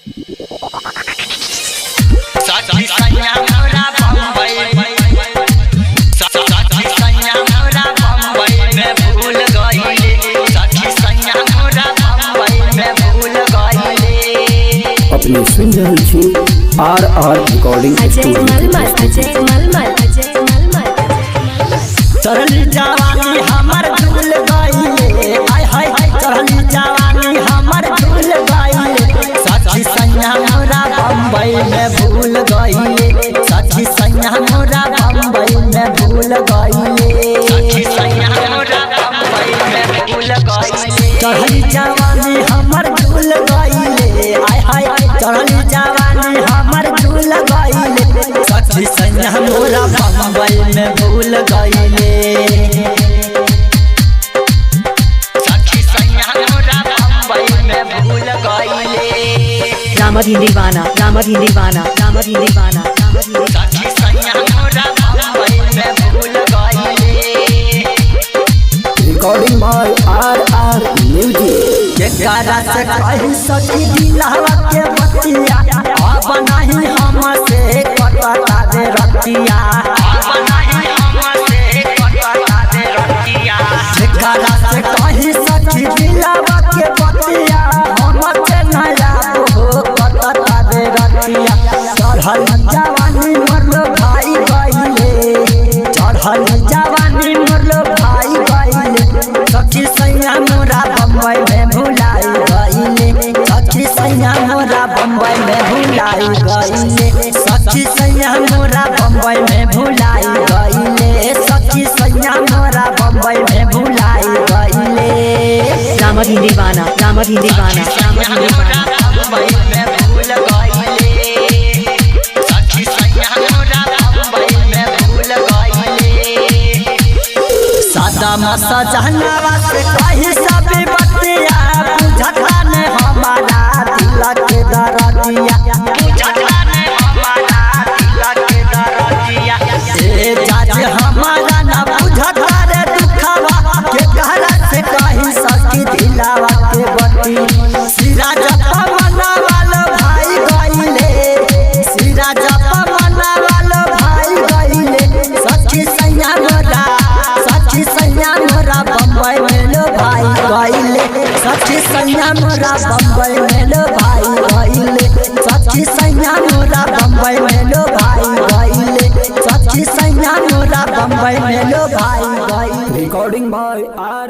साथी सैया मोरा बम्बई साथी सैया मोरा बम्बई में भूल गईले साथी सैया मोरा बम्बई में भूल गईले। अपने सुन रहल छी आर रिकॉर्डिंग स्टूडियो। चढ़ली जवानी हमर भूल गईले हाय हाय चढ़ली जवानी हमर भूल गईले साथी सैया मोरा बम्बई में भूल गईले साथी सैया मोरा बम्बई में भूल गईले साथी सैया मोरा बम्बई में भूल गईले। चढ़ली जवानी हमर भूल गईले हाय हाय चढ़ली जवानी हमर भूल गईले साथी सैया मोरा बम्बई में भूल गईले साथी सैया मोरा बम्बई में भूल गईले। रामधी दीवाना रामधी दीवाना रामधी दीवाना साथी सैया मोरा बम्बई में भूल गईले। Recording by R music. केकरा से कही सखी दिलवा के बतिया अब नहीं हमसे कटता दे रतिया अब नहीं हमसे कटता दे रतिया। केकरा से कही सखी दिलवा के बतिया हमसे नया हो कटता दे रतिया। चढ़ल जवानी मरलो भाई गईले चढ़ल जवानी मरलो भाई गईले सखी सैया मोरा बम्बई में भुलाई गईले सखी सैया मोरा बम्बई में भुलाई गईले सखी सैया मोरा बम्बई में भुलाई गईले सखी सैया मोरा बम्बई में भुलाई गईले। रामधी दीवाना रामधी दीवाना रामधी दीवाना बम्बई में भूल गईले सखी सैया मोरा बम्बई में भूल गईले। सादा मसा जहनावा से कही सब बतिया बुझता ने हमारा दिल के दरदिया बुझता ने हमारा दिल के दरदिया। ए जाज हमारा ना बुझता रे दुखवा के कहरा से कही सखी दिलावा के बती। सिरा जपा मना वालो भाई गईले सिरा जपा मना वालो भाई गईले सखी सैया मोरा सखी सैया मोरा बम्बई में लो भाई गईले सखी सैया मोरा बम्बई में लो भाई गईले सखी सैया मोरा बम्बई में लो भाई गईले सखी सैया मोरा बम्बई में लो भाई गईले। Recording by R